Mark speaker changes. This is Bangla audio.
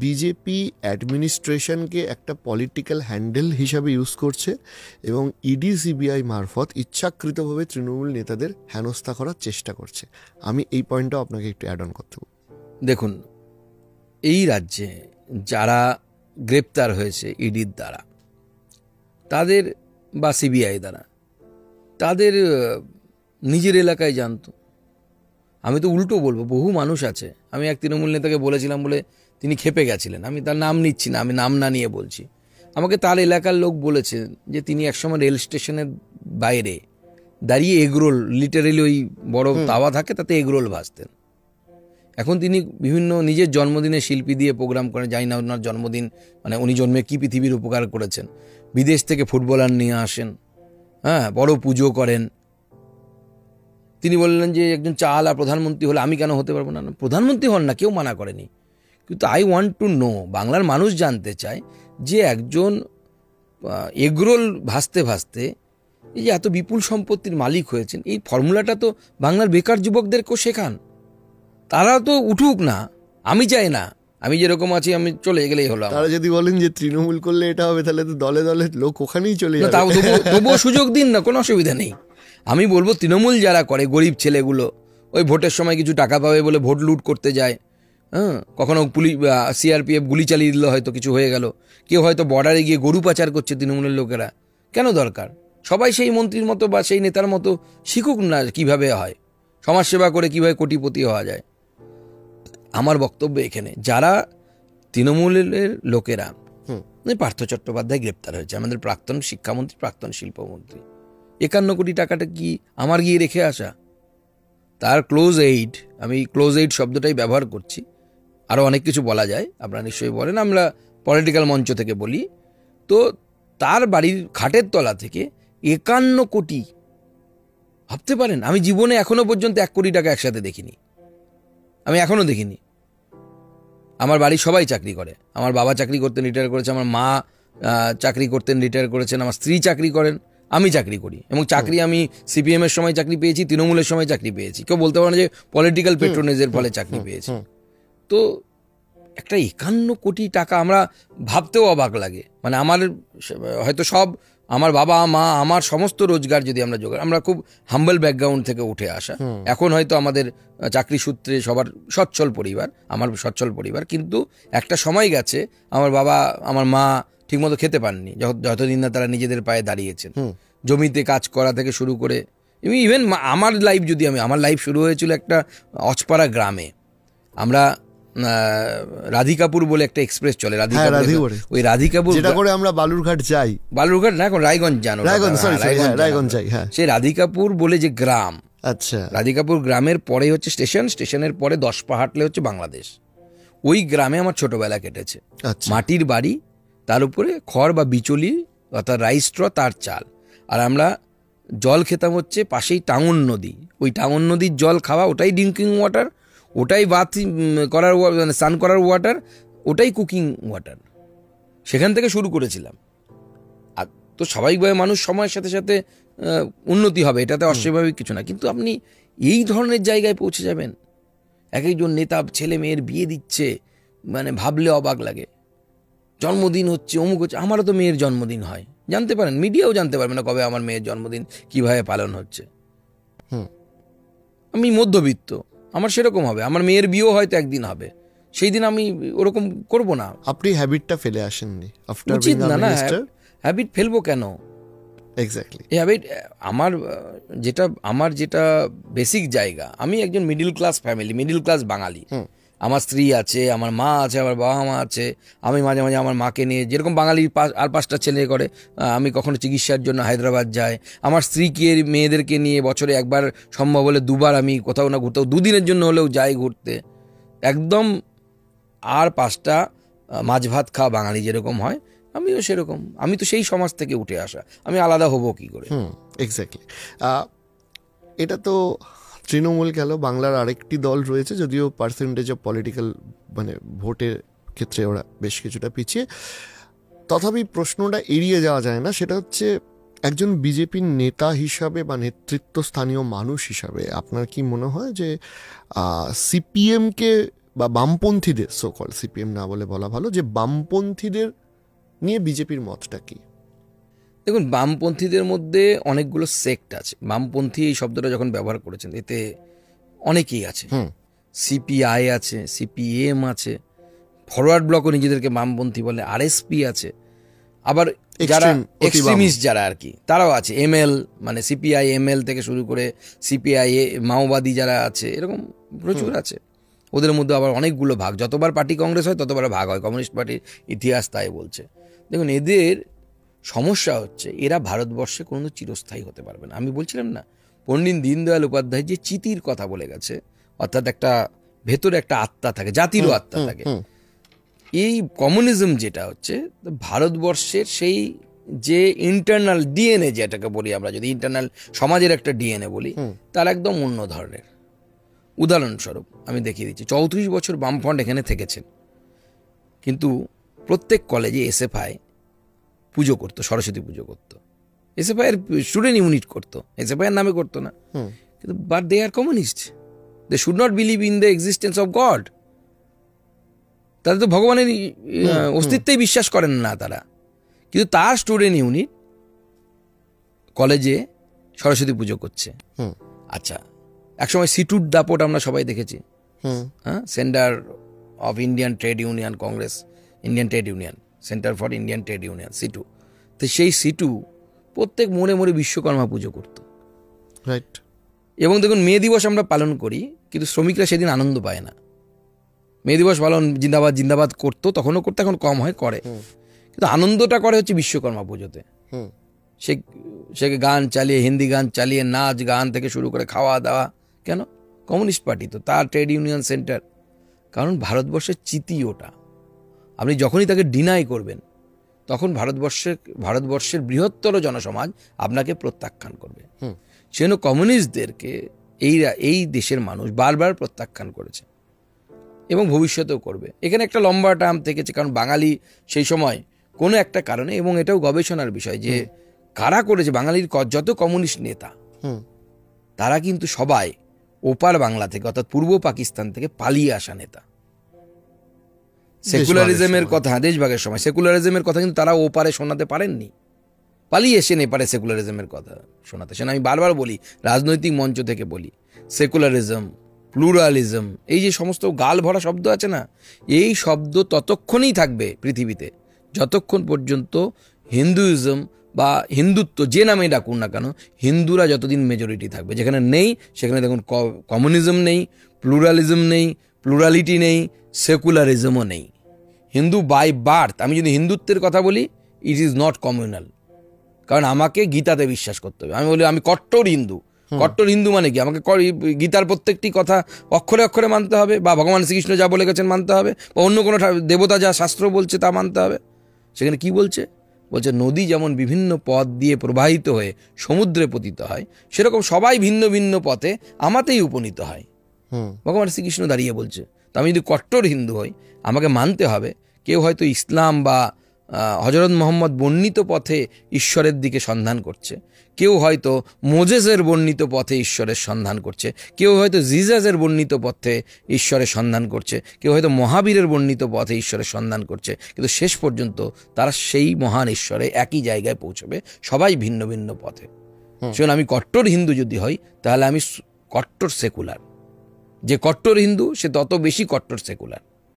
Speaker 1: বিজেপি অ্যাডমিনিস্ট্রেশনকে একটা পলিটিক্যাল হ্যান্ডেল হিসাবে ইউজ করছে এবং ইডি সিবিআই মারফত ইচ্ছাকৃতভাবে তৃণমূল নেতাদের হেনস্থা করার চেষ্টা করছে। আমি এই পয়েন্টটা আপনাকে একটু অ্যাড অন করতে বলব।
Speaker 2: দেখুন, এই রাজ্যে যারা গ্রেপ্তার হয়েছে ইডির দ্বারা, তাদের বা সিবিআই দ্বারা, তাদের নিজের এলাকায় জানতো। আমি তো উল্টো বলবো, বহু মানুষ আছে। আমি এক তৃণমূল নেতাকে বলেছিলাম বলে তিনি খেপে গেছিলেন, আমি তার নাম নিচ্ছি না, আমি নাম না নিয়ে বলছি। আমাকে তার এলাকার লোক বলেছেন যে তিনি একসময় রেল স্টেশনের বাইরে দাঁড়িয়ে এগরোল, লিটারেলি ওই বড় তাওয়া থাকে তাতে এগরোল ভাজতেন। এখন তিনি বিভিন্ন নিজের জন্মদিনে শিল্পী দিয়ে প্রোগ্রাম করেন, জানি না ওনার জন্মদিন মানে উনি জন্মে কি পৃথিবীর উপকার করেছেন। বিদেশ থেকে ফুটবলার নিয়ে আসেন, হ্যাঁ, বড় পুজো করেন। তিনি বললেন যে একজন চাওয়ালা প্রধানমন্ত্রী হলে আমি কেন হতে পারবো না? প্রধানমন্ত্রী হন না, কেউ মানা করেনি, কিন্তু আই ওয়ান্ট টু নো, বাংলার মানুষ জানতে চায় যে একজন এগরোল ভাসতে ভাসতে এই যে এত বিপুল সম্পত্তির মালিক হয়েছেন, এই ফর্মুলাটা তো বাংলার বেকার যুবকদেরকেও শেখান। তারা তো উঠুক না, আমি চাই না আমি যেরকম আছি আমি চলে গেলেই হলো।
Speaker 1: তারা যদি বলেন যে তৃণমূল করলে এটা হবে, তাহলে তো দলে দলে লোক ওখানেই চলে যাবে।
Speaker 2: তবুও সুযোগ দিন না, কোনো অসুবিধা নেই। আমি বলবো তৃণমূল যারা করে, গরিব ছেলেগুলো ওই ভোটের সময় কিছু টাকা পাবে বলে ভোট লুট করতে যায়, হ্যাঁ, কখনো পুলিশ সিআরপিএফ গুলি চালিয়ে দিল, হয়তো কিছু হয়ে গেল, কেউ হয়তো বর্ডারে গিয়ে গরু পাচার করছে তৃণমূলের লোকেরা, কেন দরকার? সবাই সেই মন্ত্রীর মতো বা সেই নেতার মতো শিখুক না কিভাবে হয়, সমাজসেবা করে কিভাবে কোটিপতি হওয়া যায়। আমার বক্তব্য এখানে, যারা তৃণমূলের লোকেরা, পার্থ চট্টোপাধ্যায় গ্রেপ্তার হয়েছে, আমাদের প্রাক্তন শিক্ষামন্ত্রী, প্রাক্তন শিল্পমন্ত্রী, 51 কোটি টাকাটা কি আমার গিয়ে রেখে আসা? তার ক্লোজ এইড, আমি ক্লোজ এইড শব্দটাই ব্যবহার করছি, আরও অনেক কিছু বলা যায়, আপনারা নিশ্চয়ই বলেন, আমরা পলিটিক্যাল মঞ্চ থেকে বলি। তো তার বাড়ির খাটের তলা থেকে 51 কোটি, ভাবতে পারেন? আমি জীবনে এখনো পর্যন্ত 1 কোটি টাকা একসাথে দেখিনি, আমি এখনো দেখিনি। আমার বাড়ির সবাই চাকরি করে, আমার বাবা চাকরি করতেন, রিটায়ার করেছে, আমার মা চাকরি করতেন, রিটায়ার করেছেন, আমার স্ত্রী চাকরি করেন, আমি চাকরি করি, এবং চাকরি আমি সিপিএম এর সময় চাকরি পেয়েছি, তৃণমূলের সময় চাকরি পেয়েছি। কেউ বলতে পারে যে পলিটিক্যাল পেট্রোনেজের ফলে চাকরি পেয়েছি। তো একটা 51 কোটি টাকা আমরা ভাবতেও অবাক লাগে। মানে আমার হয়তো সব, আমার বাবা মা, আমার সমস্ত রোজগার যদি আমরা জোগাড়, আমরা খুব হাম্বল ব্যাকগ্রাউন্ড থেকে উঠে আসা, এখন হয়তো আমাদের চাকরি সূত্রে সবার সচ্ছল পরিবার, আমার সচ্ছল পরিবার, কিন্তু একটা সময় গেছে আমার বাবা আমার মা ঠিকমতো খেতে পাননি যতদিন না তারা নিজেদের পায়ে দাঁড়িয়েছেন। জমিতে কাজ করা থেকে শুরু করে, ইভেন আমার লাইফ, যদি আমার লাইফ শুরু হয়েছিল একটা অচপাড়া গ্রামে। আমরা রাধিকাপুর বলে একটা এক্সপ্রেস চলে, ওই রাধিকাপুর, যেটা করে আমরা বালুরঘাট যাই, বালুরঘাট না, এখন রায়গঞ্জ জানো, রায়গঞ্জ যাই, হ্যাঁ, সেই রাধিকাপুর বলে যে গ্রাম, আচ্ছা, রাধিকাপুর গ্রামের পরে হচ্ছে স্টেশন, স্টেশনের পরে 10 পা হাঁটলে হচ্ছে বাংলাদেশ। ওই গ্রামে আমার ছোটবেলা কেটেছে। মাটির বাড়ি, তার উপরে খড় বা বিচলি অর্থাৎ রাইস স্ট্র, তার চাল, আর আমরা জল খেতাম হচ্ছে পাশেই টাউন নদী, ওই টাউন নদীর জল খাওয়া, ওটাই ড্রিঙ্কিং ওয়াটার, ওটাই বাথ করার, মানে স্নান করার ওয়াটার, ওটাই কুকিং ওয়াটার। সেখান থেকে শুরু করেছিলাম। আর তো স্বাভাবিকভাবে মানুষ সময়ের সাথে সাথে উন্নতি হবে, এটাতে অস্বাভাবিক কিছু না, কিন্তু আপনি এই ধরনের জায়গায় পৌঁছে যাবেন, এক একজন নেতা ছেলে মেয়ের বিয়ে দিচ্ছে, মানে ভাবলে অবাক লাগে। জন্মদিন হচ্ছে, অমুক হচ্ছে, আমারও তো মেয়ের জন্মদিন হয়, জানতে পারেন, মিডিয়াও জানতে পারবে না কবে আমার মেয়ের জন্মদিন কিভাবে পালন হচ্ছে। আমি মধ্যবিত্ত, আমার সেরকম হবে, আমার মেয়ের বিয়েও হয়তো একদিন হবে, সেই দিন আমি ওরকম করব না।
Speaker 1: আপনি হ্যাবিটটা ফেলে আসেননি,
Speaker 2: উচিত না, না হ্যাবিট ফেলবো কেন?
Speaker 1: এক্স্যাক্টলি,
Speaker 2: এই হ্যাবিট আমার যেটা বেসিক জায়গা, আমি একজন middle class family, middle class Bangali, আমার স্ত্রী আছে, আমার মা আছে, আমার বাবা মা আছে, আমি মাঝে মাঝে আমার মাকে নিয়ে, যেরকম বাঙালি আর 5টা ছেলে করে, আমি কখনো চিকিৎসার জন্য হায়দ্রাবাদ যাই, আমার স্ত্রীকে মেয়েদেরকে নিয়ে বছরে একবার, সম্ভব হলে 2বার আমি কোথাও না কোথাও 2 দিনের জন্য হলেও যাই ঘুরতে, একদম। আর 5টা মাছ ভাত খাওয়া বাঙালি যেরকম হয়, আমিও সেরকম। আমি তো সেই সমাজ থেকে উঠে আসা, আমি আলাদা হব কি করে?
Speaker 1: এক্স্যাক্টলি। এটা তো তৃণমূল গেল, বাংলার আরেকটি দল রয়েছে, যদিও পার্সেন্টেজ অফ পলিটিক্যাল মানে ভোটের ক্ষেত্রে ওরা বেশ কিছুটা পিছিয়ে, তথাপি প্রশ্নটা এড়িয়ে যাওয়া যায় না। সেটা হচ্ছে, একজন বিজেপির নেতা হিসাবে বা নেতৃত্বস্থানীয় মানুষ হিসাবে আপনার কি মনে হয় যে সিপিএমকে বা বামপন্থীদের, সো কল সিপিএম না বলে বলা ভালো, যে বামপন্থীদের নিয়ে বিজেপির মতটা কি?
Speaker 2: দেখুন, বামপন্থীদের মধ্যে অনেকগুলো সেক্ট আছে। বামপন্থী এই শব্দটা যখন ব্যবহার করেছেন এতে অনেকেই আছে। সিপিআই আছে, সিপিএম আছে, ফরওয়ার্ড ব্লকও নিজেদেরকে বামপন্থী বলে, আরএসপি আছে, আবার যারা এক্সট্রিমিস্ট যারা আর কি তারাও আছে, এমএল মানে সিপিআই এমএল থেকে শুরু করে সিপিআই মাওবাদী যারা আছে, এরকম প্রচুর আছে। ওদের মধ্যে আবার অনেকগুলো ভাগ, যতবার পার্টি কংগ্রেস হয় ততবার ভাগ হয়, কমিউনিস্ট পার্টির ইতিহাস তাই বলছে। দেখুন, এদের সমস্যা হচ্ছে এরা ভারতবর্ষে কোনো চিরস্থায়ী হতে পারবে না। আমি বলছিলাম না, পণ্ডিত দীনদয়াল উপাধ্যায় যে চিতির কথা বলে গেছে, অর্থাৎ একটা ভেতরে একটা আত্মা থাকে, জাতিরও আত্মা থাকে। এই কমিউনিজম যেটা হচ্ছে ভারতবর্ষের সেই যে ইন্টারনাল ডিএনএ, যেটাকে বলি আমরা, যদি ইন্টারনাল সমাজের একটা ডিএনএ বলি, তার একদম অন্য ধরনের। উদাহরণস্বরূপ আমি দেখিয়ে দিচ্ছি, 34 বছর বামফ্রন্ট এখানে থেকেছেন, কিন্তু প্রত্যেক কলেজে এসএফআই পুজো করতো, সরস্বতী পুজো করতো, এসএফআই এর স্টুডেন্ট ইউনিট করতো, এসএফআই এর নামে করতো না। কিন্তু but they are communist, they should not believe in the existence of god. তারা তো ভগবানের অস্তিত্বেই বিশ্বাস করেন না তারা, কিন্তু তার স্টুডেন্ট ইউনিট কলেজে সরস্বতী পুজো করছে। আচ্ছা, একসময় সিটুর দাপট আমরা সবাই দেখেছি, হ্যাঁ, centre of Indian trade union congress, Indian trade union, centre for Indian trade union, CITU. তো সেই সিটু প্রত্যেক মোড়ে মোড়ে বিশ্বকর্মা পুজো করত,
Speaker 1: রাইট।
Speaker 2: এবং দেখুন, মে দিবস আমরা পালন করি, কিন্তু শ্রমিকরা সেদিন আনন্দ পায় না। মে দিবস পালন জিন্দাবাদ জিন্দাবাদ করতো, তখনও করতো, এখন কম হয়, করে, কিন্তু আনন্দটা করে হচ্ছে বিশ্বকর্মা পুজোতে। সে গান চালিয়ে, হিন্দি গান চালিয়ে, নাচ গান থেকে শুরু করে খাওয়া দাওয়া। কেন? কমিউনিস্ট পার্টি তো, তার ট্রেড ইউনিয়ন সেন্টার। কারণ ভারতবর্ষের চিতি ওটা। আপনি যখনই তাকে ডিনাই করবেন, তখন ভারতবর্ষের বৃহত্তর জনসমাজ আপনাকে প্রত্যাখ্যান করবে। সেজন্য কমিউনিস্টদেরকে এই দেশের মানুষ বারবার প্রত্যাখ্যান করেছে এবং ভবিষ্যতেও করবে। এখানে একটা লম্বা টার্ম থেকেছে, কারণ বাঙালি সেই সময় কোনো একটা কারণে, এবং এটাও গবেষণার বিষয়, যে কারা করেছে, বাঙালির যত কমিউনিস্ট নেতা তারা কিন্তু সবাই ওপার বাংলা থেকে, অর্থাৎ পূর্ব পাকিস্তান থেকে পালিয়ে আসা নেতা। সেকুলারিজমের কথা, দেশভাগের সময় সেকুলারিজমের কথা কিন্তু তারা ওপারে শোনাতে পারেননি, পালিয়ে এসে নেপারে সেকুলারিজমের কথা শোনাতে। সেটা আমি বারবার বলি, রাজনৈতিক মঞ্চ থেকে বলি, সেকুলারিজম, প্লুরালিজম, এই যে সমস্ত গাল ভরা শব্দ আছে না, এই শব্দ ততক্ষণই থাকবে পৃথিবীতে যতক্ষণ পর্যন্ত হিন্দুইজম বা হিন্দুত্ব, যে নামে ডাকুন না কেন, হিন্দুরা যতদিন মেজরিটি থাকবে। যেখানে নেই সেখানে দেখুন কমিউনিজম নেই, প্লুরালিজম নেই, প্লুরালিটি নেই, সেকুলারিজমও নেই। হিন্দু বাই বার্থ, আমি যদি হিন্দুত্বের কথা বলি, ইট ইজ নট কমিউনাল, কারণ আমাকে গীতাতে বিশ্বাস করতে হবে। আমি বলি আমি কট্টর হিন্দু। কট্টর হিন্দু মানে কি? আমাকে গীতার প্রত্যেকটি কথা অক্ষরে অক্ষরে মানতে হবে, বা ভগবান শ্রীকৃষ্ণ যা বলে গেছেন মানতে হবে, বা অন্য কোনো দেবতা যা শাস্ত্র বলছে তা মানতে হবে। সেখানে কি বলছে? নদী যেমন বিভিন্ন পথ দিয়ে প্রবাহিত হয়ে সমুদ্রে পতিত হয়, সেরকম সবাই ভিন্ন ভিন্ন পথে আমাতেই উপনীত হয়। ভগবান শ্রীকৃষ্ণ দাঁড়িয়ে বলছে। তো আমি যদি কট্টর হিন্দু হই, আমাকে মানতে হবে কেউ হয়তো ইসলাম বা হজরত মোহাম্মদ বর্ণিত পথে ঈশ্বরের দিকে সন্ধান করছে, কেউ হয়তো মোজেসের বর্ণিত পথে ঈশ্বরের সন্ধান করছে, কেউ হয়তো জিজাসের বর্ণিত পথে ঈশ্বরের সন্ধান করছে, কেউ হয়তো মহাবীরের বর্ণিত পথে ঈশ্বরের সন্ধান করছে, কিন্তু শেষ পর্যন্ত তারা সেই মহান ঈশ্বরে একই জায়গায় পৌঁছবে, সবাই ভিন্ন ভিন্ন পথে। সেজন্য আমি কট্টর হিন্দু যদি হই, তাহলে আমি কট্টর সেকুলার। যে কট্টর হিন্দু সে তত বেশি কট্টর সেকুলার।